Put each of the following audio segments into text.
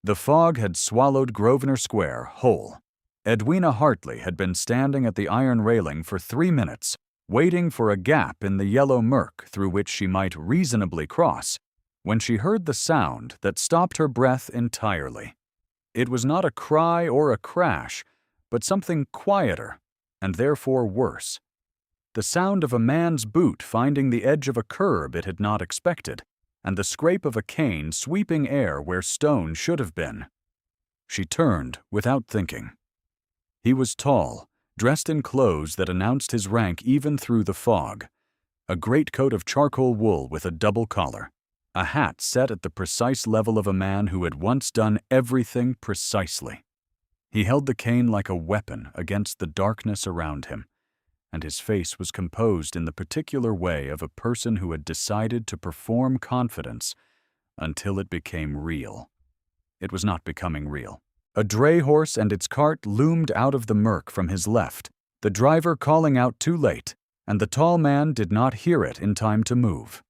The fog had swallowed Grosvenor Square whole. Edwina Hartley had been standing at the iron railing for 3 minutes, waiting for a gap in the yellow murk through which she might reasonably cross, when she heard the sound that stopped her breath entirely. It was not a cry or a crash, but something quieter, and therefore worse. The sound of a man's boot finding the edge of a curb it had not expected, and the scrape of a cane sweeping air where stone should have been. She turned without thinking. He was tall, dressed in clothes that announced his rank even through the fog. A greatcoat of charcoal wool with a double collar, a hat set at the precise level of a man who had once done everything precisely. He held the cane like a weapon against the darkness around him, and his face was composed in the particular way of a person who had decided to perform confidence until it became real. It was not becoming real. A dray horse and its cart loomed out of the murk from his left, the driver calling out too late, and the tall man did not hear it in time to move.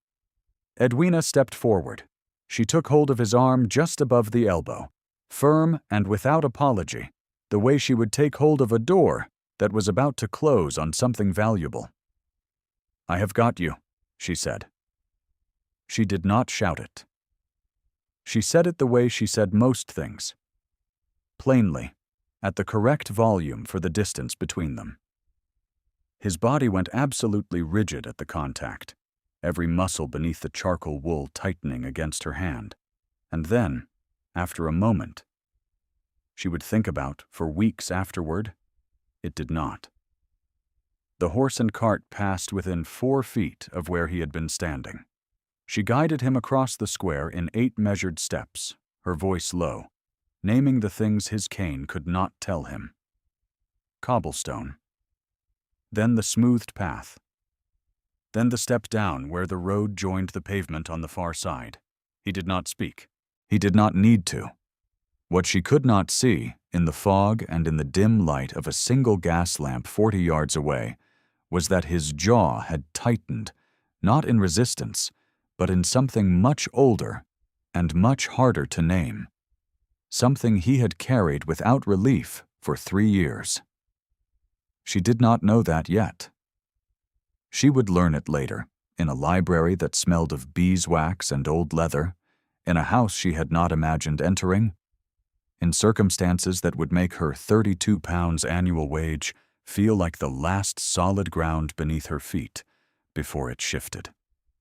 Edwina stepped forward. She took hold of his arm just above the elbow, firm and without apology, the way she would take hold of a door that was about to close on something valuable. "I have got you," she said. She did not shout it. She said it the way she said most things. Plainly, at the correct volume for the distance between them. His body went absolutely rigid at the contact, every muscle beneath the charcoal wool tightening against her hand. And then, after a moment, she would think about for weeks afterward, it did not. The horse and cart passed within 4 feet of where he had been standing. She guided him across the square in 8 measured steps, her voice low, naming the things his cane could not tell him. Cobblestone. Then the smoothed path. Then the step down where the road joined the pavement on the far side. He did not speak. He did not need to. What she could not see, in the fog and in the dim light of a single gas lamp 40 yards away, was that his jaw had tightened, not in resistance, but in something much older and much harder to name. Something he had carried without relief for 3 years. She did not know that yet. She would learn it later, in a library that smelled of beeswax and old leather, in a house she had not imagined entering, in circumstances that would make her £32 annual wage feel like the last solid ground beneath her feet before it shifted.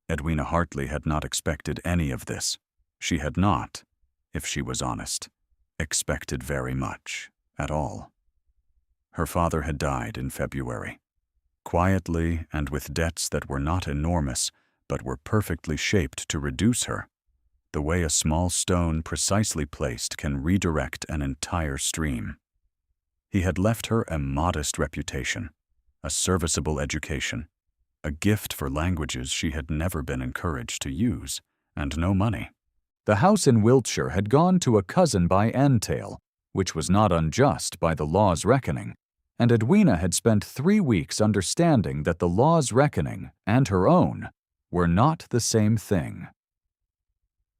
Edwina Hartley had not expected any of this. She had not, if she was honest, expected very much at all. Her father had died in February, quietly and with debts that were not enormous but were perfectly shaped to reduce her, the way a small stone precisely placed can redirect an entire stream. He had left her a modest reputation, a serviceable education, a gift for languages she had never been encouraged to use, and no money. The house in Wiltshire had gone to a cousin by entail, which was not unjust by the law's reckoning, and Edwina had spent 3 weeks understanding that the law's reckoning and her own were not the same thing.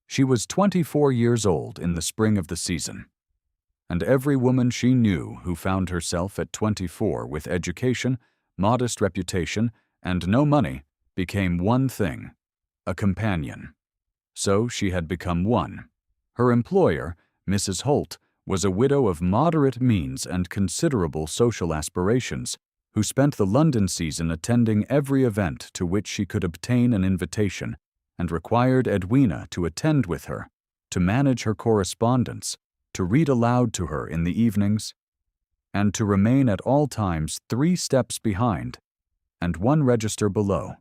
She was 24 years old in the spring of the season, and every woman she knew who found herself at 24 with education, modest reputation, and no money became one thing, a companion. So she had become one. Her employer, Mrs. Holt, was a widow of moderate means and considerable social aspirations, who spent the London season attending every event to which she could obtain an invitation, and required Edwina to attend with her, to manage her correspondence, to read aloud to her in the evenings, and to remain at all times 3 steps behind and 1 register below,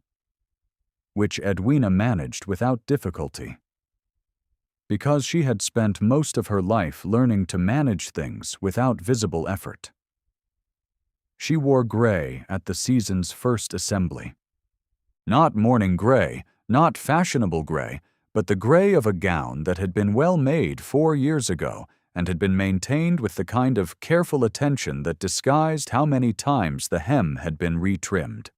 which Edwina managed without difficulty, because she had spent most of her life learning to manage things without visible effort. She wore gray at the season's first assembly. Not morning gray, not fashionable gray, but the gray of a gown that had been well made 4 years ago and had been maintained with the kind of careful attention that disguised how many times the hem had been retrimmed.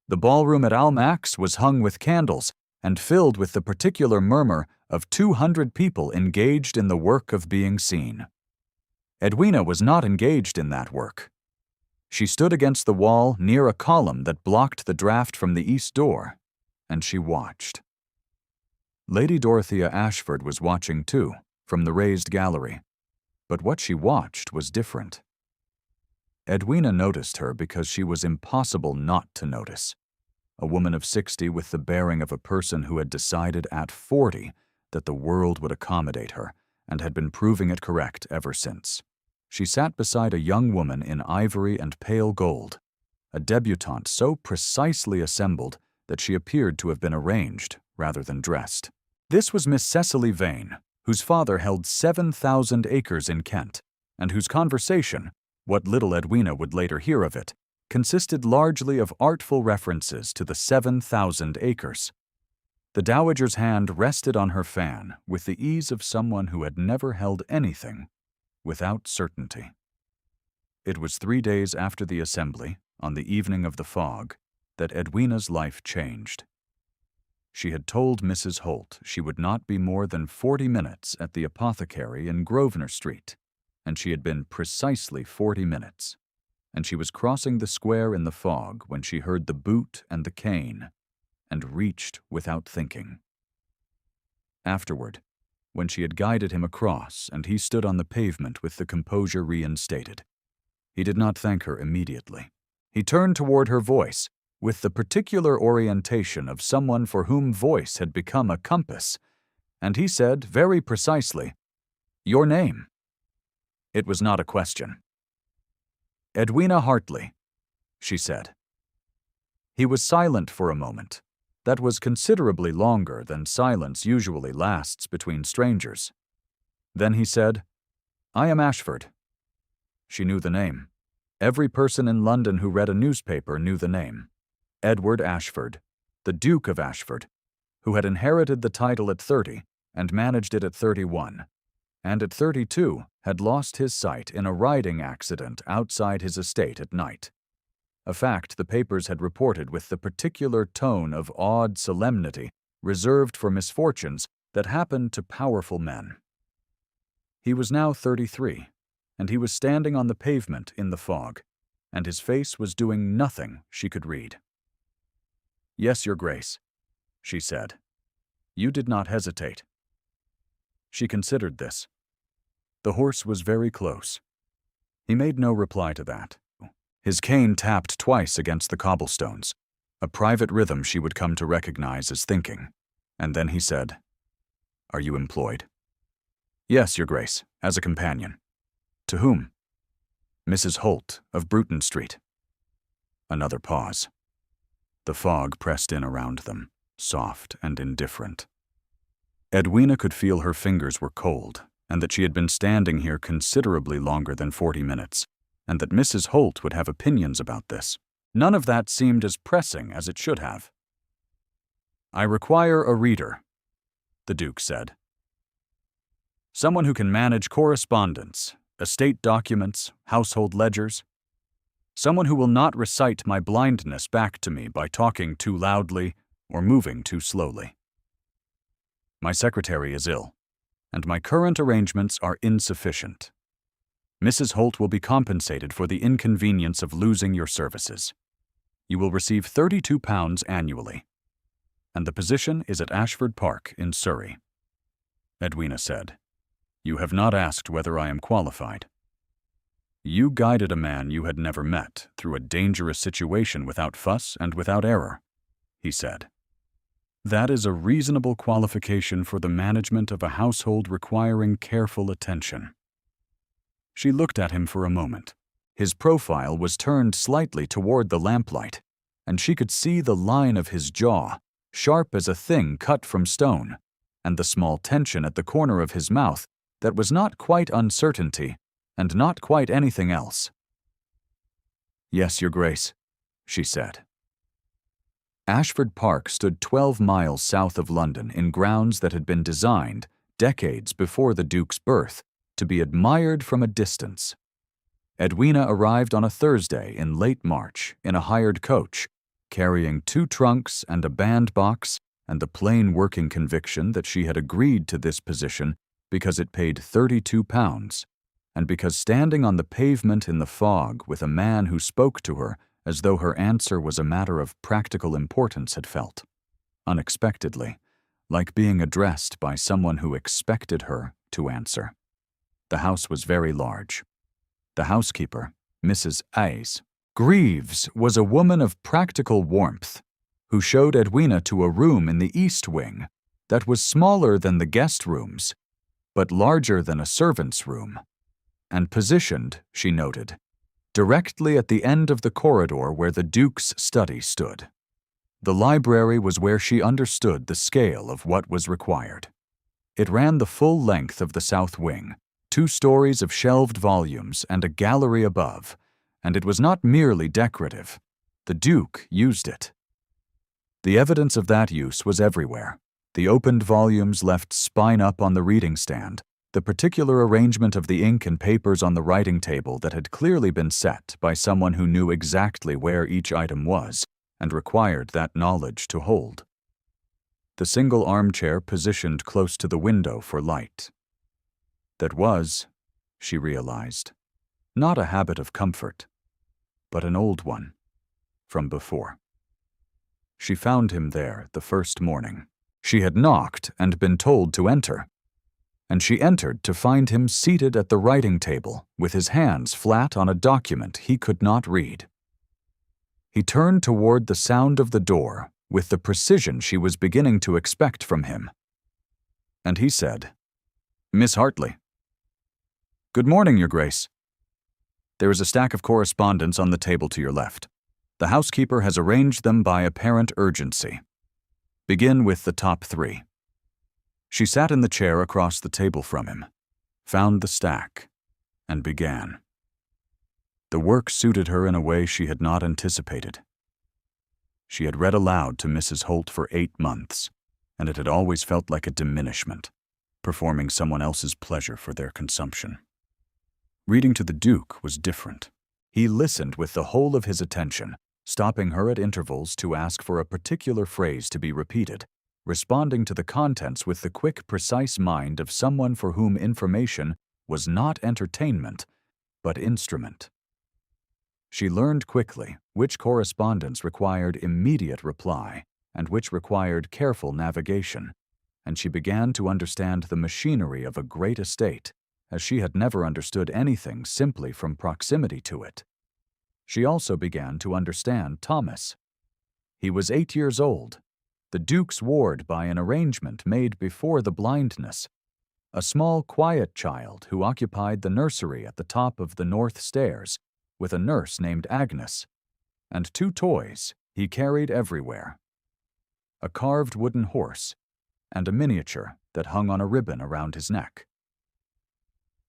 The ballroom at Almack's was hung with candles, and filled with the particular murmur of 200 people engaged in the work of being seen. Edwina was not engaged in that work. She stood against the wall near a column that blocked the draught from the east door, and she watched. Lady Dorothea Ashford was watching too, from the raised gallery, but what she watched was different. Edwina noticed her because she was impossible not to notice. A woman of 60 with the bearing of a person who had decided at 40 that the world would accommodate her and had been proving it correct ever since. She sat beside a young woman in ivory and pale gold, a debutante so precisely assembled that she appeared to have been arranged rather than dressed. This was Miss Cecily Vane, whose father held 7,000 acres in Kent, and whose conversation, what little Edwina would later hear of it, consisted largely of artful references to the 7,000 acres. The dowager's hand rested on her fan with the ease of someone who had never held anything without certainty. It was 3 days after the assembly, on the evening of the fog, that Edwina's life changed. She had told Mrs. Holt she would not be more than 40 minutes at the apothecary in Grosvenor Street, and she had been precisely 40 minutes, and she was crossing the square in the fog when she heard the boot and the cane, and reached without thinking. Afterward, when she had guided him across and he stood on the pavement with the composure reinstated, he did not thank her immediately. He turned toward her voice, with the particular orientation of someone for whom voice had become a compass, and he said very precisely, "Your name." It was not a question. "Edwina Hartley," she said. He was silent for a moment. That was considerably longer than silence usually lasts between strangers. Then he said, "I am Ashford." She knew the name. Every person in London who read a newspaper knew the name. Edward Ashford, the Duke of Ashford, who had inherited the title at 30 and managed it at 31, and at 32 had lost his sight in a riding accident outside his estate at night. A fact the papers had reported with the particular tone of awed solemnity reserved for misfortunes that happened to powerful men. He was now 33, and he was standing on the pavement in the fog, and his face was doing nothing she could read. "Yes, Your Grace," she said. "You did not hesitate." She considered this. The horse was very close. He made no reply to that. His cane tapped twice against the cobblestones, a private rhythm she would come to recognize as thinking, and then he said, "Are you employed?" "Yes, Your Grace, as a companion." "To whom?" "Mrs. Holt, of Bruton Street." Another pause. The fog pressed in around them, soft and indifferent. Edwina could feel her fingers were cold, and that she had been standing here considerably longer than 40 minutes, and that Mrs. Holt would have opinions about this. None of that seemed as pressing as it should have. "I require a reader," the Duke said. "Someone who can manage correspondence, estate documents, household ledgers. Someone who will not recite my blindness back to me by talking too loudly or moving too slowly. My secretary is ill, and my current arrangements are insufficient. Mrs. Holt will be compensated for the inconvenience of losing your services. You will receive £32 annually, and the position is at Ashford Park in Surrey." Edwina said, "You have not asked whether I am qualified." "You guided a man you had never met through a dangerous situation without fuss and without error," he said. "That is a reasonable qualification for the management of a household requiring careful attention." She looked at him for a moment. His profile was turned slightly toward the lamplight, and she could see the line of his jaw, sharp as a thing cut from stone, and the small tension at the corner of his mouth that was not quite uncertainty and not quite anything else. "Yes, Your Grace," she said. Ashford Park stood 12 miles south of London in grounds that had been designed, decades before the Duke's birth, to be admired from a distance. Edwina arrived on a Thursday in late March in a hired coach, carrying 2 trunks and a bandbox and the plain working conviction that she had agreed to this position because it paid £32, and because standing on the pavement in the fog with a man who spoke to her as though her answer was a matter of practical importance had felt, unexpectedly, like being addressed by someone who expected her to answer. The house was very large. The housekeeper, Mrs. Ayes Greaves, was a woman of practical warmth, who showed Edwina to a room in the east wing that was smaller than the guest rooms, but larger than a servant's room, and positioned, she noted, directly at the end of the corridor where the Duke's study stood. The library was where she understood the scale of what was required. It ran the full length of the south wing, 2 stories of shelved volumes and a gallery above, and it was not merely decorative. The Duke used it. The evidence of that use was everywhere. The opened volumes left spine up on the reading stand, the particular arrangement of the ink and papers on the writing table that had clearly been set by someone who knew exactly where each item was and required that knowledge to hold. The single armchair positioned close to the window for light. That was, she realized, not a habit of comfort, but an old one, from before. She found him there the first morning. She had knocked and been told to enter, and she entered to find him seated at the writing table with his hands flat on a document he could not read. He turned toward the sound of the door with the precision she was beginning to expect from him, and he said, "Miss Hartley." "Good morning, Your Grace." "There is a stack of correspondence on the table to your left. The housekeeper has arranged them by apparent urgency. Begin with the top 3. She sat in the chair across the table from him, found the stack, and began. The work suited her in a way she had not anticipated. She had read aloud to Mrs. Holt for 8 months, and it had always felt like a diminishment, performing someone else's pleasure for their consumption. Reading to the Duke was different. He listened with the whole of his attention, stopping her at intervals to ask for a particular phrase to be repeated, responding to the contents with the quick, precise mind of someone for whom information was not entertainment, but instrument. She learned quickly which correspondence required immediate reply and which required careful navigation, and she began to understand the machinery of a great estate, as she had never understood anything simply from proximity to it. She also began to understand Thomas. He was 8 years old, the Duke's ward by an arrangement made before the blindness, a small, quiet child who occupied the nursery at the top of the north stairs, with a nurse named Agnes, and 2 toys he carried everywhere: a carved wooden horse and a miniature that hung on a ribbon around his neck.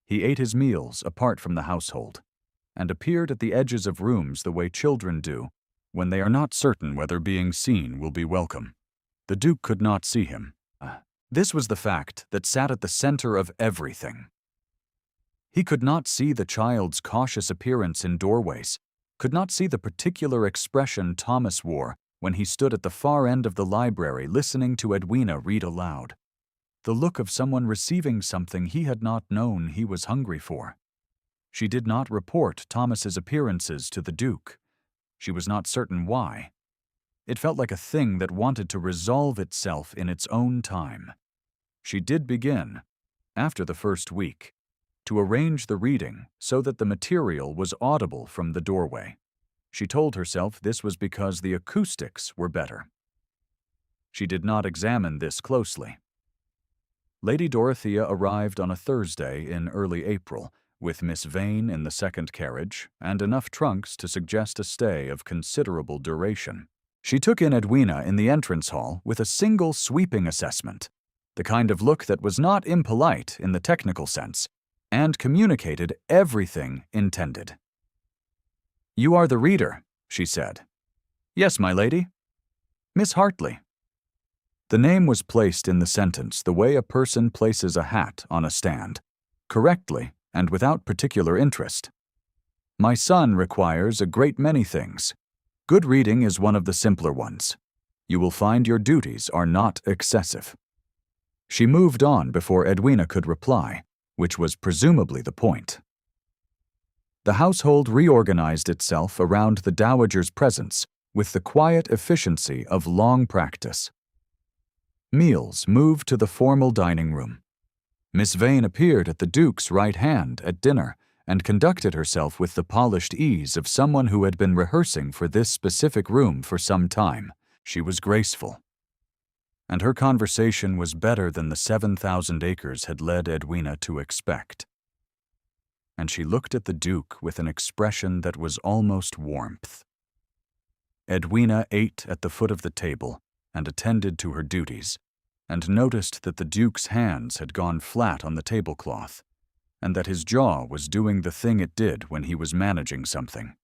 He ate his meals apart from the household, and appeared at the edges of rooms the way children do when they are not certain whether being seen will be welcome. The Duke could not see him. This was the fact that sat at the center of everything. He could not see the child's cautious appearance in doorways, could not see the particular expression Thomas wore when he stood at the far end of the library listening to Edwina read aloud, the look of someone receiving something he had not known he was hungry for. She did not report Thomas's appearances to the Duke. She was not certain why. It felt like a thing that wanted to resolve itself in its own time. She did begin, after the first week, to arrange the reading so that the material was audible from the doorway. She told herself this was because the acoustics were better. She did not examine this closely. Lady Dorothea arrived on a Thursday in early April, with Miss Vane in the second carriage and enough trunks to suggest a stay of considerable duration. She took in Edwina in the entrance hall with a single sweeping assessment, the kind of look that was not impolite in the technical sense, and communicated everything intended. "You are the reader," she said. "Yes, my lady." "Miss Hartley." The name was placed in the sentence the way a person places a hat on a stand, correctly and without particular interest. "My son requires a great many things. Good reading is one of the simpler ones. You will find your duties are not excessive." She moved on before Edwina could reply, which was presumably the point. The household reorganized itself around the dowager's presence with the quiet efficiency of long practice. Meals moved to the formal dining room. Miss Vane appeared at the Duke's right hand at dinner and conducted herself with the polished ease of someone who had been rehearsing for this specific room for some time. She was graceful. And her conversation was better than the 7,000 acres had led Edwina to expect. And she looked at the Duke with an expression that was almost warmth. Edwina ate at the foot of the table and attended to her duties, and noticed that the Duke's hands had gone flat on the tablecloth, and that his jaw was doing the thing it did when he was managing something.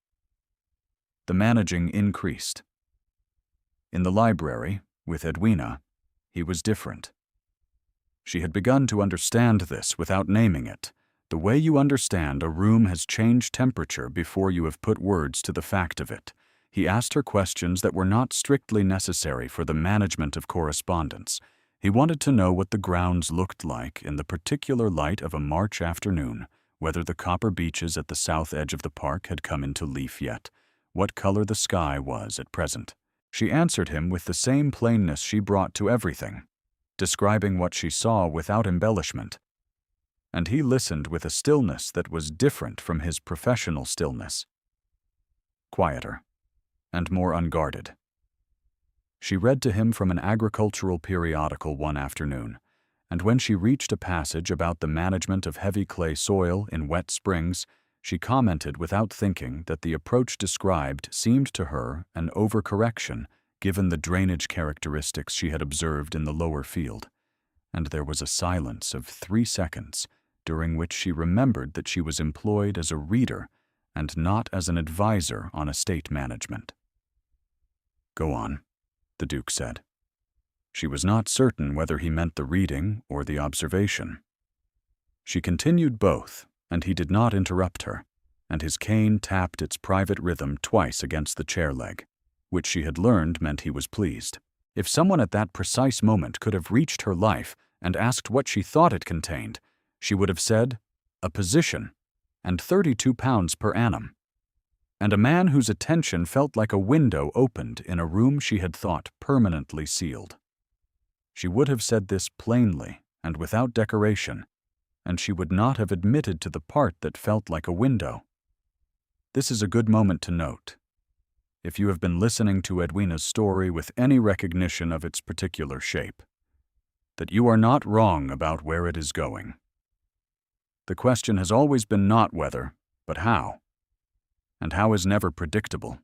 The managing increased. In the library, with Edwina, he was different. She had begun to understand this without naming it, the way you understand a room has changed temperature before you have put words to the fact of it. He asked her questions that were not strictly necessary for the management of correspondence. He wanted to know what the grounds looked like in the particular light of a March afternoon, whether the copper beeches at the south edge of the park had come into leaf yet, what color the sky was at present. She answered him with the same plainness she brought to everything, describing what she saw without embellishment. And he listened with a stillness that was different from his professional stillness. Quieter and more unguarded. She read to him from an agricultural periodical one afternoon, and when she reached a passage about the management of heavy clay soil in wet springs, she commented without thinking that the approach described seemed to her an overcorrection given the drainage characteristics she had observed in the lower field. And there was a silence of 3 seconds, during which she remembered that she was employed as a reader and not as an advisor on estate management. "Go on," the Duke said. She was not certain whether he meant the reading or the observation. She continued both, and he did not interrupt her, and his cane tapped its private rhythm twice against the chair leg, which she had learned meant he was pleased. If someone at that precise moment could have reached her life and asked what she thought it contained, she would have said, "A position, and £32 per annum." And a man whose attention felt like a window opened in a room she had thought permanently sealed. She would have said this plainly and without decoration, and she would not have admitted to the part that felt like a window. This is a good moment to note, if you have been listening to Edwina's story with any recognition of its particular shape, that you are not wrong about where it is going. The question has always been not whether, but how. And how is never predictable.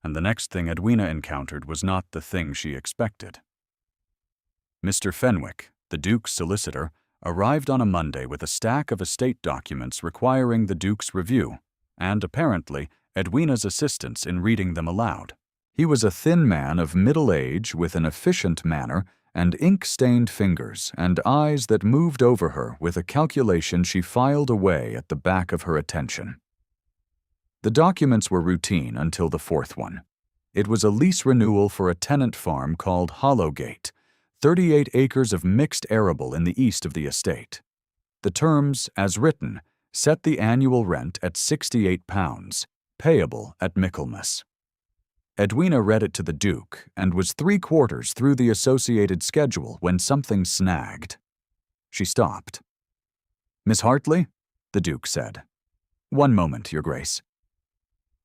And the next thing Edwina encountered was not the thing she expected. Mr. Fenwick, the Duke's solicitor, arrived on a Monday with a stack of estate documents requiring the Duke's review, and apparently Edwina's assistance in reading them aloud. He was a thin man of middle age with an efficient manner and ink-stained fingers and eyes that moved over her with a calculation she filed away at the back of her attention. The documents were routine until the fourth one. It was a lease renewal for a tenant farm called Hollowgate, 38 acres of mixed arable in the east of the estate. The terms, as written, set the annual rent at £68, payable at Michaelmas. Edwina read it to the Duke and was 3/4 through the associated schedule when something snagged. She stopped. "Miss Hartley?" the Duke said. "One moment, Your Grace."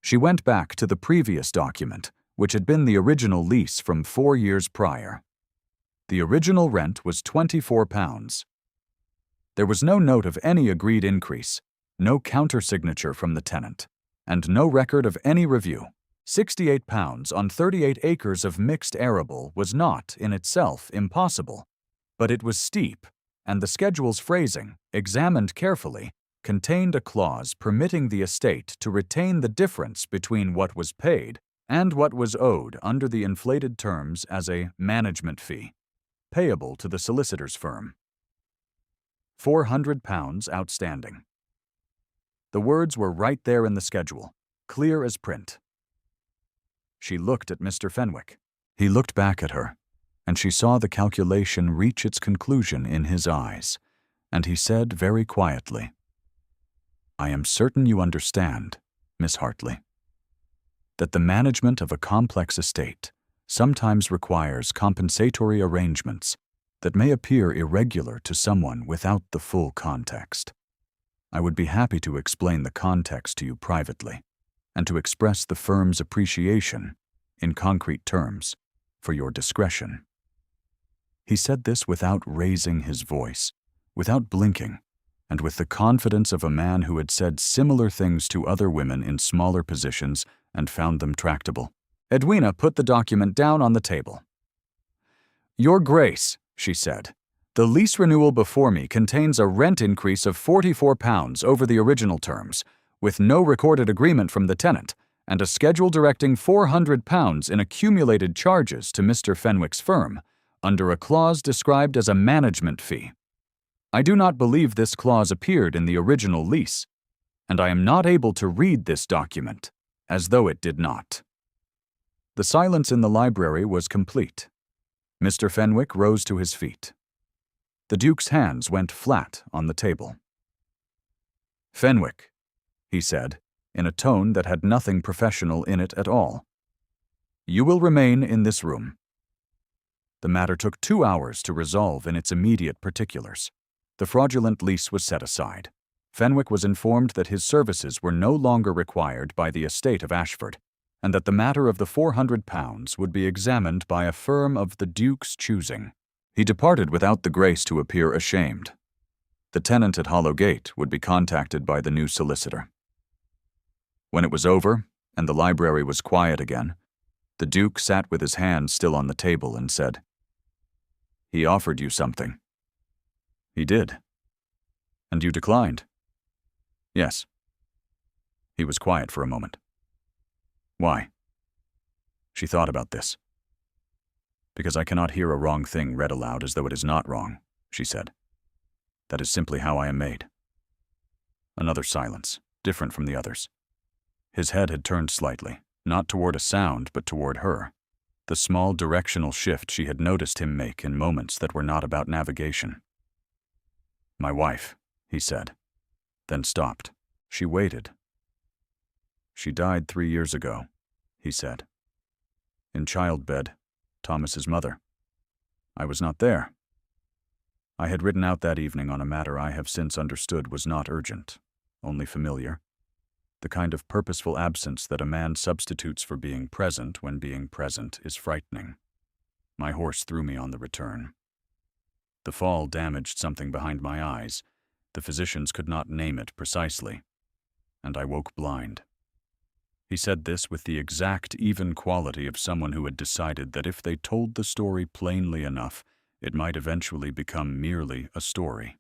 She went back to the previous document, which had been the original lease from 4 years prior. The original rent was £24. There was no note of any agreed increase, no countersignature from the tenant, and no record of any review. £68 on 38 acres of mixed arable was not, in itself, impossible, but it was steep, and the schedule's phrasing, examined carefully, contained a clause permitting the estate to retain the difference between what was paid and what was owed under the inflated terms as a management fee, payable to the solicitor's firm. £400 outstanding. The words were right there in the schedule, clear as print. She looked at Mr. Fenwick. He looked back at her, and she saw the calculation reach its conclusion in his eyes, and he said very quietly, "I am certain you understand, Miss Hartley, that the management of a complex estate sometimes requires compensatory arrangements that may appear irregular to someone without the full context. I would be happy to explain the context to you privately and to express the firm's appreciation, in concrete terms, for your discretion." He said this without raising his voice, without blinking, and with the confidence of a man who had said similar things to other women in smaller positions and found them tractable. Edwina put the document down on the table. "Your Grace," she said, "the lease renewal before me contains a rent increase of £44 over the original terms, with no recorded agreement from the tenant, and a schedule directing £400 in accumulated charges to Mr. Fenwick's firm, under a clause described as a management fee. I do not believe this clause appeared in the original lease, and I am not able to read this document, as though it did not." The silence in the library was complete. Mr. Fenwick rose to his feet. The Duke's hands went flat on the table. "Fenwick," he said, in a tone that had nothing professional in it at all, "you will remain in this room." The matter took 2 hours to resolve in its immediate particulars. The fraudulent lease was set aside. Fenwick was informed that his services were no longer required by the estate of Ashford, and that the matter of the £400 would be examined by a firm of the Duke's choosing. He departed without the grace to appear ashamed. The tenant at Hollow Gate would be contacted by the new solicitor. When it was over, and the library was quiet again, the Duke sat with his hand still on the table and said, "He offered you something." "He did." "And you declined?" "Yes." He was quiet for a moment. "Why?" She thought about this. "Because I cannot hear a wrong thing read aloud as though it is not wrong," she said. "That is simply how I am made." Another silence, different from the others. His head had turned slightly, not toward a sound, but toward her, the small directional shift she had noticed him make in moments that were not about navigation. "My wife," he said, then stopped. She waited. "She died 3 years ago," he said. "In childbed, Thomas's mother. I was not there. I had ridden out that evening on a matter I have since understood was not urgent, only familiar. The kind of purposeful absence that a man substitutes for being present when being present is frightening. My horse threw me on the return. The fall damaged something behind my eyes. The physicians could not name it precisely, and I woke blind." He said this with the exact even quality of someone who had decided that if they told the story plainly enough, it might eventually become merely a story.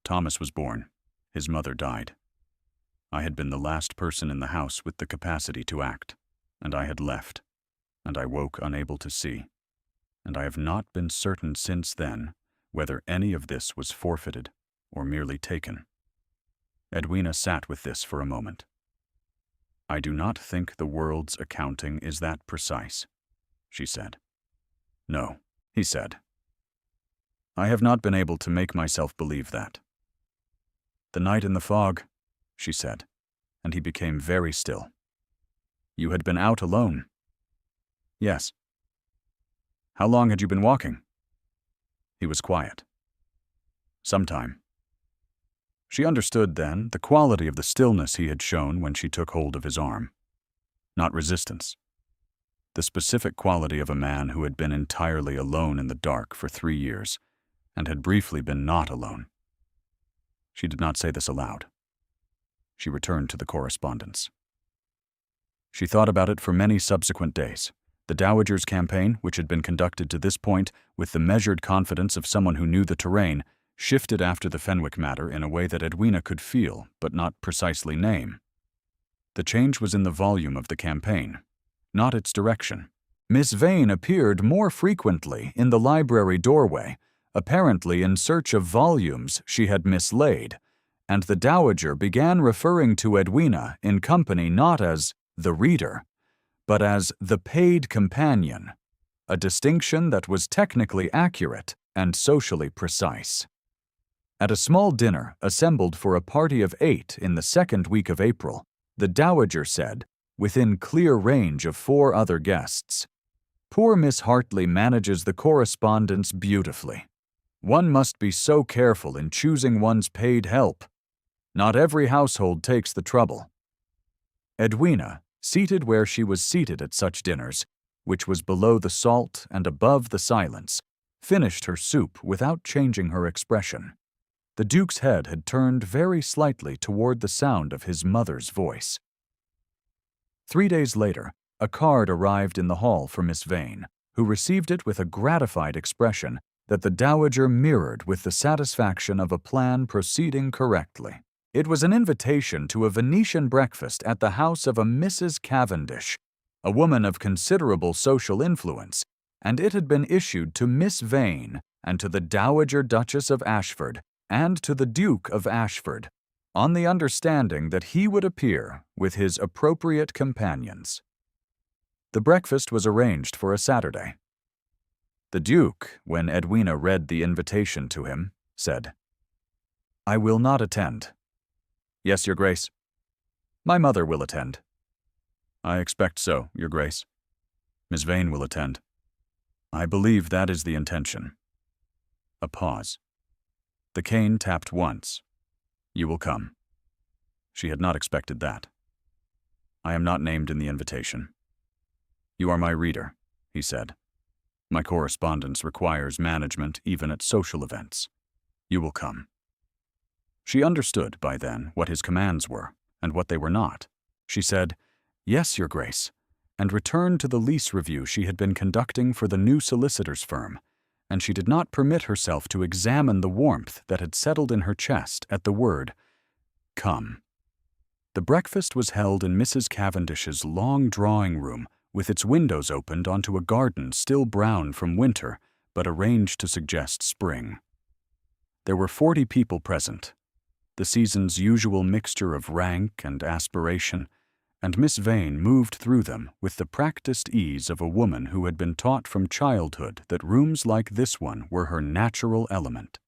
Thomas was born. His mother died. I had been the last person in the house with the capacity to act, and I had left, and I woke unable to see, and I have not been certain since then whether any of this was forfeited or merely taken. Edwina sat with this for a moment. "I do not think the world's accounting is that precise," she said. "No," he said. "I have not been able to make myself believe that." "The night in the fog," she said, and he became very still. "You had been out alone?" "Yes." "How long had you been walking?" He was quiet. "Some time." She understood then the quality of the stillness he had shown when she took hold of his arm. Not resistance. The specific quality of a man who had been entirely alone in the dark for 3 years, and had briefly been not alone. She did not say this aloud. She returned to the correspondence. She thought about it for many subsequent days. The Dowager's campaign, which had been conducted to this point with the measured confidence of someone who knew the terrain, shifted after the Fenwick matter in a way that Edwina could feel, but not precisely name. The change was in the volume of the campaign, not its direction. Miss Vane appeared more frequently in the library doorway, apparently in search of volumes she had mislaid, and the Dowager began referring to Edwina in company not as the reader, but as the paid companion, a distinction that was technically accurate and socially precise. At a small dinner assembled for a party of 8 in the second week of April, the Dowager said, within clear range of 4 other guests, "Poor Miss Hartley manages the correspondence beautifully. One must be so careful in choosing one's paid help. Not every household takes the trouble." Edwina, seated where she was seated at such dinners, which was below the salt and above the silence, finished her soup without changing her expression. The Duke's head had turned very slightly toward the sound of his mother's voice. 3 days later, a card arrived in the hall for Miss Vane, who received it with a gratified expression that the Dowager mirrored with the satisfaction of a plan proceeding correctly. It was an invitation to a Venetian breakfast at the house of a Mrs. Cavendish, a woman of considerable social influence, and it had been issued to Miss Vane and to the Dowager Duchess of Ashford and to the Duke of Ashford, on the understanding that he would appear with his appropriate companions. The breakfast was arranged for a Saturday. The Duke, when Edwina read the invitation to him, said, "I will not attend." "Yes, Your Grace." "My mother will attend." "I expect so, Your Grace." "Miss Vane will attend." "I believe that is the intention." A pause. The cane tapped once. "You will come." She had not expected that. "I am not named in the invitation." "You are my reader," he said. "My correspondence requires management even at social events. You will come." She understood by then what his commands were and what they were not. She said, "Yes, Your Grace," and returned to the lease review she had been conducting for the new solicitor's firm, and she did not permit herself to examine the warmth that had settled in her chest at the word, "Come." The breakfast was held in Mrs. Cavendish's long drawing-room, with its windows opened onto a garden still brown from winter, but arranged to suggest spring. There were 40 people present, the season's usual mixture of rank and aspiration, and Miss Vane moved through them with the practiced ease of a woman who had been taught from childhood that rooms like this one were her natural element.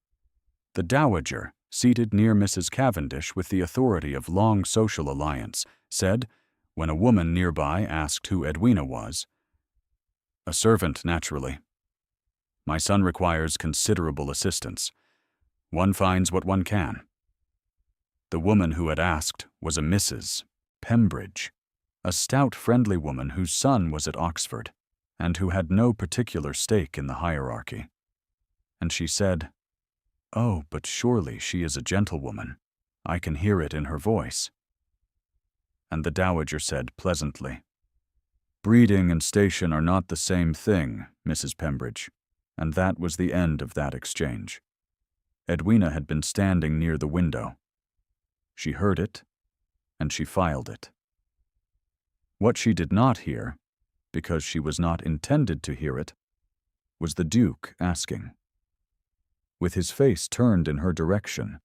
The Dowager, seated near Mrs. Cavendish with the authority of long social alliance, said, when a woman nearby asked who Edwina was, "A servant, naturally. My son requires considerable assistance. One finds what one can." The woman who had asked was a Mrs. Pembridge, a stout, friendly woman whose son was at Oxford, and who had no particular stake in the hierarchy. And she said, "Oh, but surely she is a gentlewoman. I can hear it in her voice." And the Dowager said pleasantly, "Breeding and station are not the same thing, Mrs. Pembridge," and that was the end of that exchange. Edwina had been standing near the window. She heard it, and she filed it. What she did not hear, because she was not intended to hear it, was the Duke asking, with his face turned in her direction,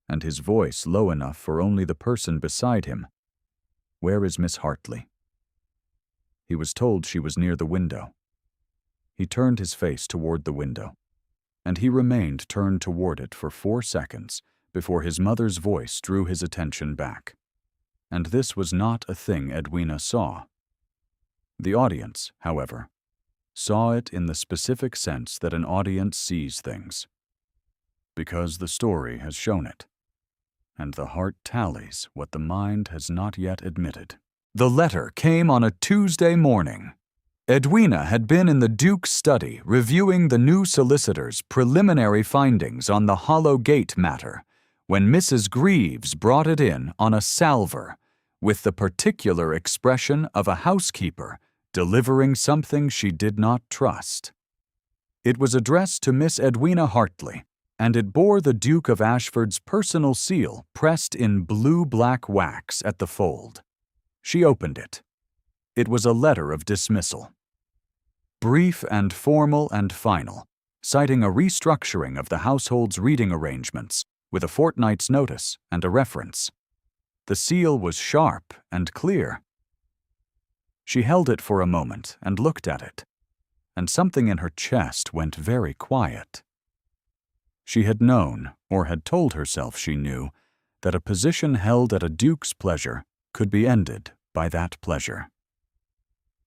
and his voice low enough for only the person beside him, "Where is Miss Hartley?" He was told she was near the window. He turned his face toward the window, and he remained turned toward it for 4 seconds before his mother's voice drew his attention back. And this was not a thing Edwina saw. The audience, however, saw it in the specific sense that an audience sees things, because the story has shown it, and the heart tallies what the mind has not yet admitted. The letter came on a Tuesday morning. Edwina had been in the Duke's study reviewing the new solicitor's preliminary findings on the Hollow Gate matter when Mrs. Greaves brought it in on a salver with the particular expression of a housekeeper delivering something she did not trust. It was addressed to Miss Edwina Hartley, and it bore the Duke of Ashford's personal seal pressed in blue-black wax at the fold. She opened it. It was a letter of dismissal. Brief and formal and final, citing a restructuring of the household's reading arrangements with a fortnight's notice and a reference. The seal was sharp and clear. She held it for a moment and looked at it, and something in her chest went very quiet. She had known, or had told herself she knew, that a position held at a duke's pleasure could be ended by that pleasure.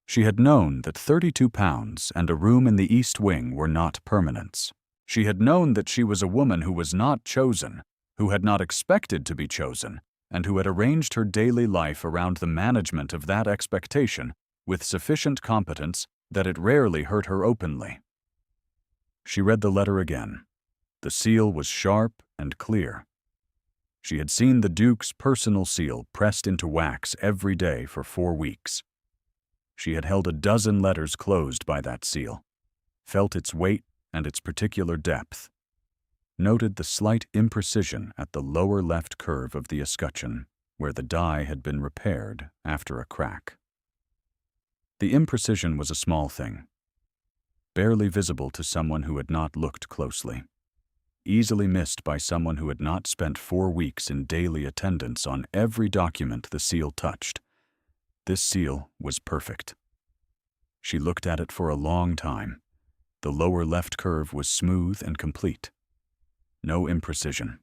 She had known that 32 pounds and a room in the East Wing were not permanents. She had known that she was a woman who was not chosen, who had not expected to be chosen, and who had arranged her daily life around the management of that expectation with sufficient competence that it rarely hurt her openly. She read the letter again. The seal was sharp and clear. She had seen the Duke's personal seal pressed into wax every day for 4 weeks. She had held a dozen letters closed by that seal, felt its weight and its particular depth, noted the slight imprecision at the lower left curve of the escutcheon, where the die had been repaired after a crack. The imprecision was a small thing, barely visible to someone who had not looked closely, easily missed by someone who had not spent 4 weeks in daily attendance on every document the seal touched. This seal was perfect. She looked at it for a long time. The lower left curve was smooth and complete. No imprecision.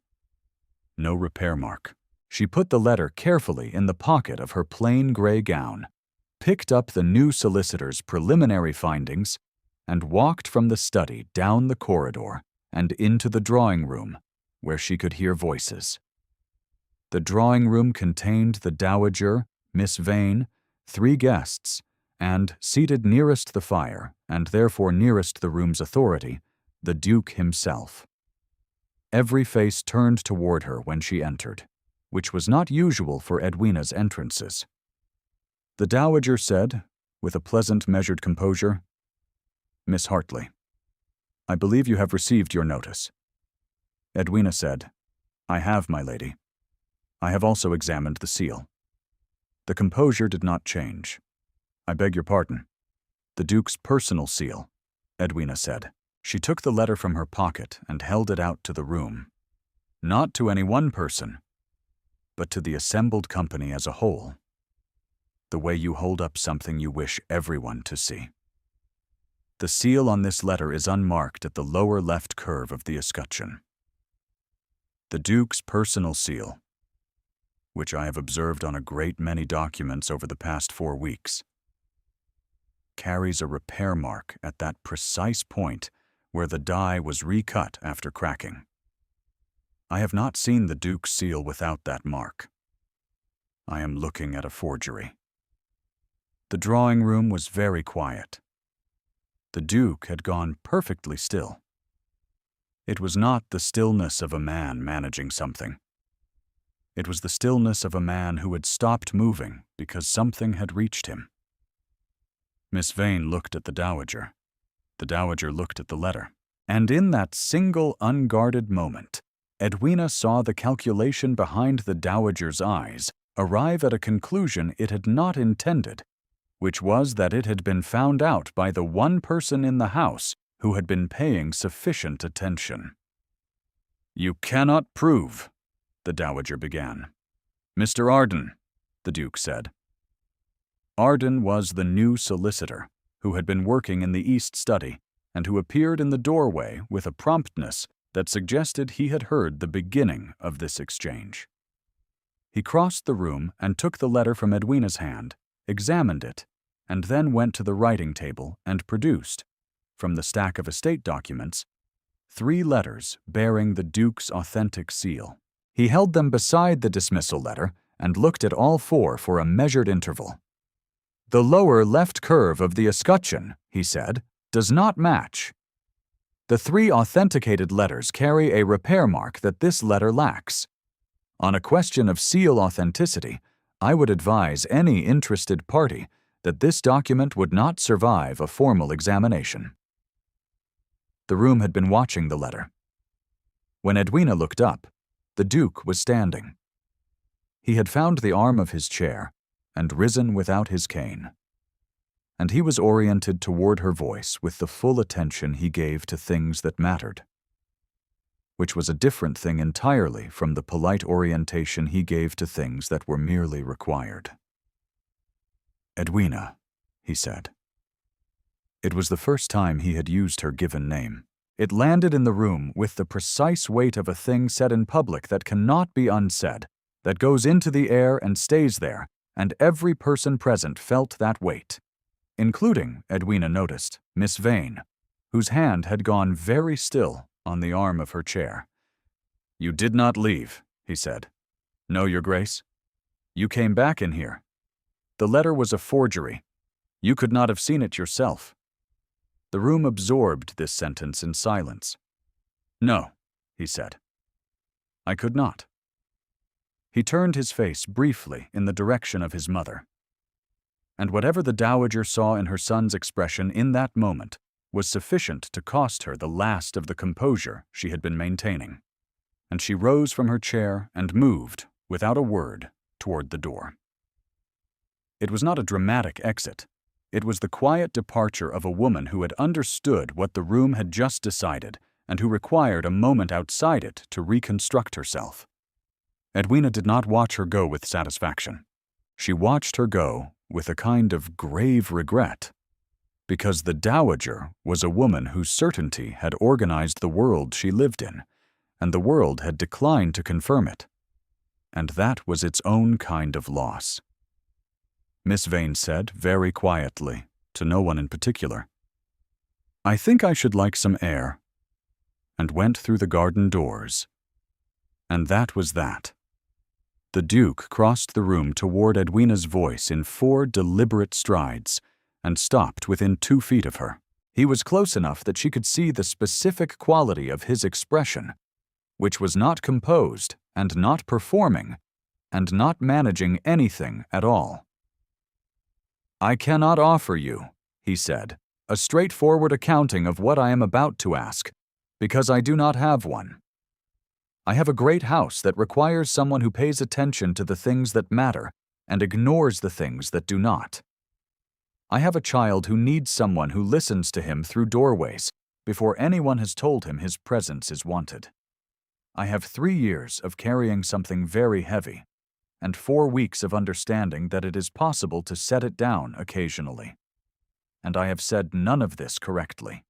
No repair mark. She put the letter carefully in the pocket of her plain gray gown, picked up the new solicitor's preliminary findings, and walked from the study down the corridor and into the drawing room, where she could hear voices. The drawing room contained the Dowager, Miss Vane, 3 guests, and, seated nearest the fire, and therefore nearest the room's authority, the Duke himself. Every face turned toward her when she entered, which was not usual for Edwina's entrances. The Dowager said, with a pleasant, measured composure, "Miss Hartley, I believe you have received your notice." Edwina said, "I have, my lady. I have also examined the seal." The composure did not change. "I beg your pardon. The Duke's personal seal," Edwina said. She took the letter from her pocket and held it out to the room. Not to any one person, but to the assembled company as a whole. The way you hold up something you wish everyone to see. The seal on this letter is unmarked at the lower left curve of the escutcheon. The Duke's personal seal, which I have observed on a great many documents over the past 4 weeks, carries a repair mark at that precise point where the die was recut after cracking. I have not seen the Duke's seal without that mark. I am looking at a forgery. The drawing room was very quiet. The Duke had gone perfectly still. It was not the stillness of a man managing something. It was the stillness of a man who had stopped moving because something had reached him. Miss Vane looked at the Dowager. The Dowager looked at the letter. And in that single unguarded moment, Edwina saw the calculation behind the Dowager's eyes arrive at a conclusion it had not intended, which was that it had been found out by the one person in the house who had been paying sufficient attention. "You cannot prove," the Dowager began. "Mr. Arden," the Duke said. Arden was the new solicitor who had been working in the East Study and who appeared in the doorway with a promptness that suggested he had heard the beginning of this exchange. He crossed the room and took the letter from Edwina's hand, examined it, and then went to the writing table and produced, from the stack of estate documents, 3 letters bearing the Duke's authentic seal. He held them beside the dismissal letter and looked at all 4 for a measured interval. "The lower left curve of the escutcheon," he said, "does not match. The 3 authenticated letters carry a repair mark that this letter lacks. On a question of seal authenticity, I would advise any interested party that this document would not survive a formal examination." The room had been watching the letter. When Edwina looked up, the Duke was standing. He had found the arm of his chair and risen without his cane, and he was oriented toward her voice with the full attention he gave to things that mattered, which was a different thing entirely from the polite orientation he gave to things that were merely required. "Edwina," he said. It was the first time he had used her given name. It landed in the room with the precise weight of a thing said in public that cannot be unsaid, that goes into the air and stays there, and every person present felt that weight, including, Edwina noticed, Miss Vane, whose hand had gone very still on the arm of her chair. "You did not leave," he said. "No, Your Grace. You came back in here. The letter was a forgery. You could not have seen it yourself." The room absorbed this sentence in silence. "No," he said. "I could not." He turned his face briefly in the direction of his mother. And whatever the dowager saw in her son's expression in that moment was sufficient to cost her the last of the composure she had been maintaining. And she rose from her chair and moved, without a word, toward the door. It was not a dramatic exit. It was the quiet departure of a woman who had understood what the room had just decided and who required a moment outside it to reconstruct herself. Edwina did not watch her go with satisfaction. She watched her go with a kind of grave regret, because the dowager was a woman whose certainty had organized the world she lived in, and the world had declined to confirm it. And that was its own kind of loss. Miss Vane said, very quietly, to no one in particular, "I think I should like some air," and went through the garden doors. And that was that. The Duke crossed the room toward Edwina's voice in 4 deliberate strides, and stopped within 2 feet of her. He was close enough that she could see the specific quality of his expression, which was not composed and not performing and not managing anything at all. "I cannot offer you," he said, "a straightforward accounting of what I am about to ask, because I do not have one. I have a great house that requires someone who pays attention to the things that matter and ignores the things that do not. I have a child who needs someone who listens to him through doorways before anyone has told him his presence is wanted. I have 3 years of carrying something very heavy, and 4 weeks of understanding that it is possible to set it down occasionally. And I have said none of this correctly."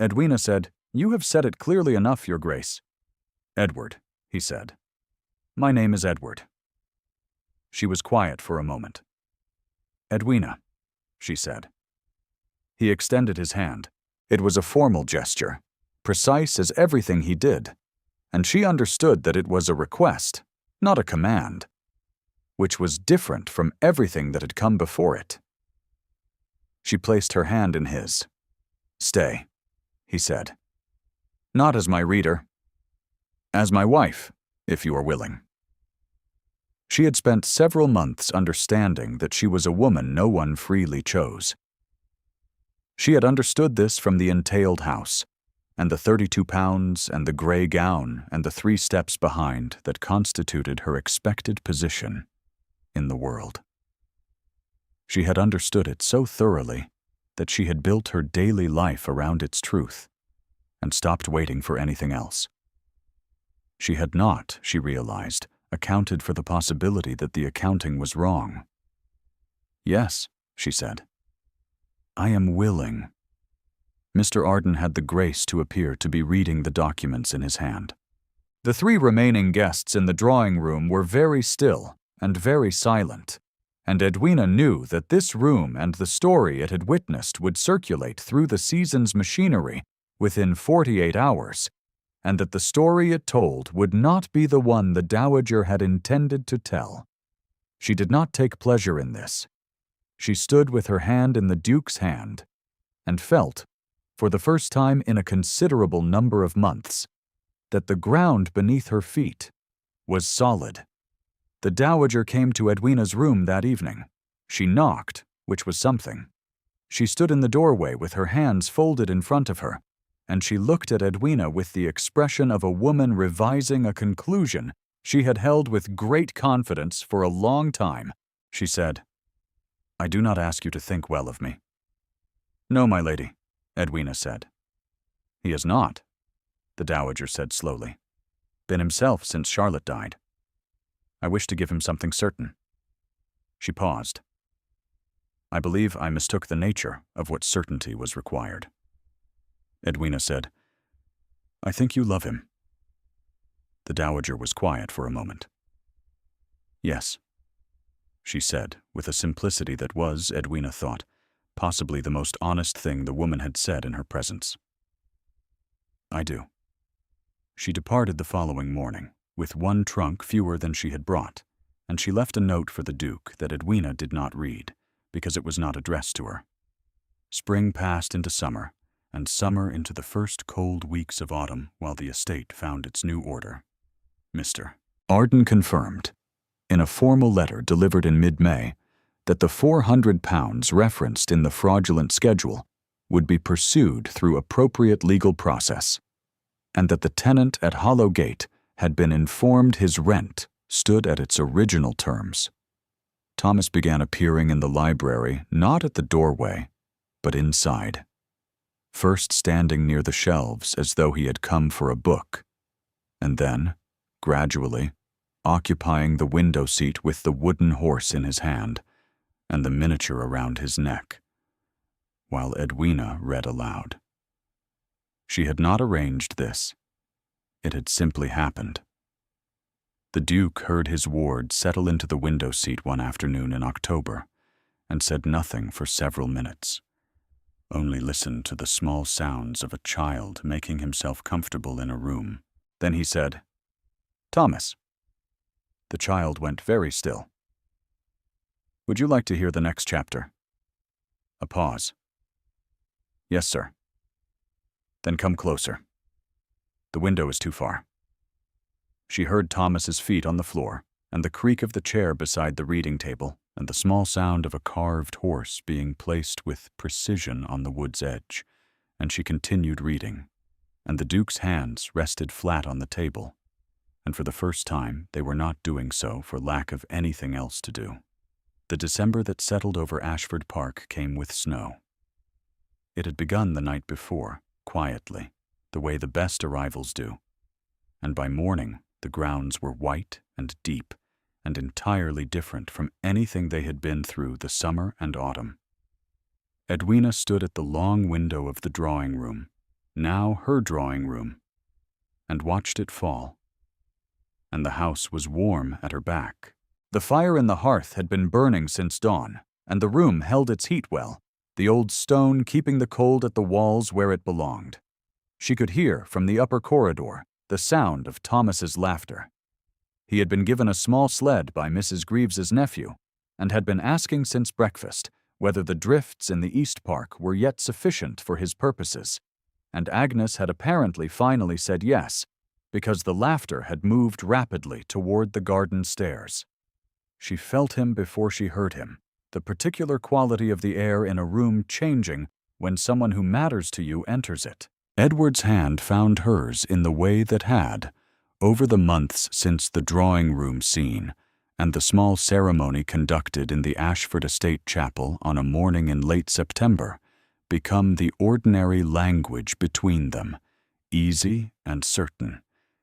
Edwina said, "You have said it clearly enough, Your Grace." "Edward," he said. "My name is Edward." She was quiet for a moment. "Edwina," she said. He extended his hand. It was a formal gesture, precise as everything he did, and she understood that it was a request, not a command, which was different from everything that had come before it. She placed her hand in his. "Stay," he said. "Not as my reader. As my wife, if you are willing." She had spent several months understanding that she was a woman no one freely chose. She had understood this from the entailed house, and the 32 pounds and the gray gown and the 3 steps behind that constituted her expected position in the world. She had understood it so thoroughly that she had built her daily life around its truth and stopped waiting for anything else. She had not, she realized, accounted for the possibility that the accounting was wrong. "Yes," she said. "I am willing." Mr. Arden had the grace to appear to be reading the documents in his hand. The 3 remaining guests in the drawing room were very still and very silent, and Edwina knew that this room and the story it had witnessed would circulate through the season's machinery within 48 hours, and that the story it told would not be the one the dowager had intended to tell. She did not take pleasure in this. She stood with her hand in the Duke's hand and felt, for the first time in a considerable number of months, that the ground beneath her feet was solid. The dowager came to Edwina's room that evening. She knocked, which was something. She stood in the doorway with her hands folded in front of her, and she looked at Edwina with the expression of a woman revising a conclusion she had held with great confidence for a long time. She said, "I do not ask you to think well of me." "No, my lady," Edwina said. "He has not," the dowager said slowly, "been himself since Charlotte died. I wish to give him something certain." She paused. I believe I mistook the nature of what certainty was required. Edwina said, I think you love him. The dowager was quiet for a moment. Yes, she said, with a simplicity that was, Edwina thought, possibly the most honest thing the woman had said in her presence. I do. She departed the following morning, with one trunk fewer than she had brought, and she left a note for the Duke that Edwina did not read, because it was not addressed to her. Spring passed into summer, and summer into the first cold weeks of autumn while the estate found its new order. Mr. Arden confirmed, in a formal letter delivered in mid-May, that the £400 referenced in the fraudulent schedule would be pursued through appropriate legal process, and that the tenant at Hollow Gate had been informed his rent stood at its original terms. Thomas began appearing in the library not at the doorway, but inside, first standing near the shelves as though he had come for a book, and then, gradually, occupying the window seat with the wooden horse in his hand and the miniature around his neck, while Edwina read aloud. She had not arranged this. It had simply happened. The Duke heard his ward settle into the window seat one afternoon in October and said nothing for several minutes, only listened to the small sounds of a child making himself comfortable in a room. Then he said, Thomas. The child went very still. Would you like to hear the next chapter? A pause. Yes, sir. Then come closer. The window is too far. She heard Thomas's feet on the floor, and the creak of the chair beside the reading table, and the small sound of a carved horse being placed with precision on the wood's edge, and she continued reading, and the Duke's hands rested flat on the table, and for the first time they were not doing so for lack of anything else to do. The December that settled over Ashford Park came with snow. It had begun the night before, quietly, the way the best arrivals do, and by morning the grounds were white and deep and entirely different from anything they had been through the summer and autumn. Edwina stood at the long window of the drawing room, now her drawing room, and watched it fall. And the house was warm at her back. The fire in the hearth had been burning since dawn, and the room held its heat well, the old stone keeping the cold at the walls where it belonged. She could hear, from the upper corridor, the sound of Thomas's laughter. He had been given a small sled by Mrs. Greaves's nephew, and had been asking since breakfast whether the drifts in the East Park were yet sufficient for his purposes, and Agnes had apparently finally said yes, because the laughter had moved rapidly toward the garden stairs. She felt him before she heard him, the particular quality of the air in a room changing when someone who matters to you enters it. Edward's hand found hers in the way that had, over the months since the drawing-room scene and the small ceremony conducted in the Ashford Estate Chapel on a morning in late September, become the ordinary language between them, easy and certain,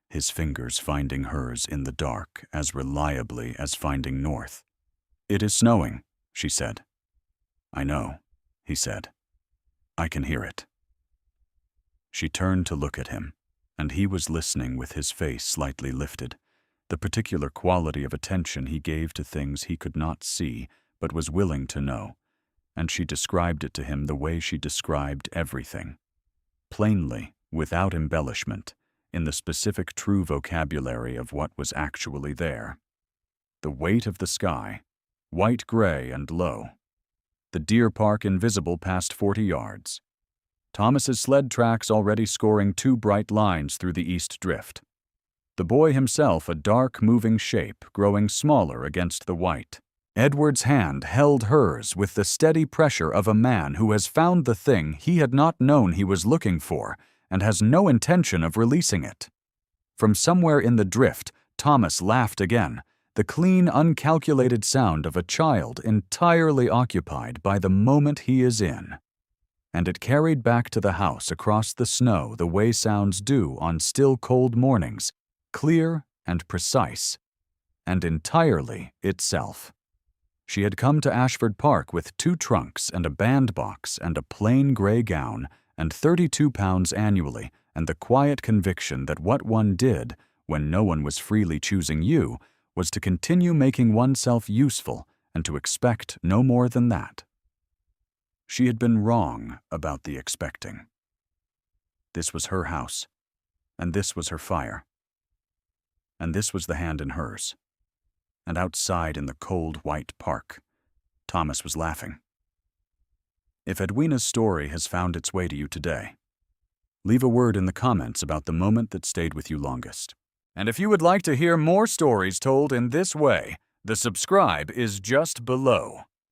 his fingers finding hers in the dark as reliably as finding north. "It is snowing," she said. "I know," he said. "I can hear it." She turned to look at him, and he was listening with his face slightly lifted, the particular quality of attention he gave to things he could not see but was willing to know, and she described it to him the way she described everything, plainly, without embellishment, in the specific true vocabulary of what was actually there. The weight of the sky, white-gray and low. The deer park invisible past 40 yards. Thomas's sled tracks already scoring 2 bright lines through the east drift. The boy himself a dark, moving shape, growing smaller against the white. Edward's hand held hers with the steady pressure of a man who has found the thing he had not known he was looking for and has no intention of releasing it. From somewhere in the drift, Thomas laughed again, the clean, uncalculated sound of a child entirely occupied by the moment he is in. And it carried back to the house across the snow the way sounds do on still cold mornings, clear and precise, and entirely itself. She had come to Ashford Park with 2 trunks and a bandbox and a plain gray gown and £32 annually, and the quiet conviction that what one did, when no one was freely choosing you, was to continue making oneself useful and to expect no more than that. She had been wrong about the expecting. This was her house, and this was her fire, and this was the hand in hers. And outside in the cold white park, Thomas was laughing. If Edwina's story has found its way to you today, leave a word in the comments about the moment that stayed with you longest. And if you would like to hear more stories told in this way, the subscribe is just below.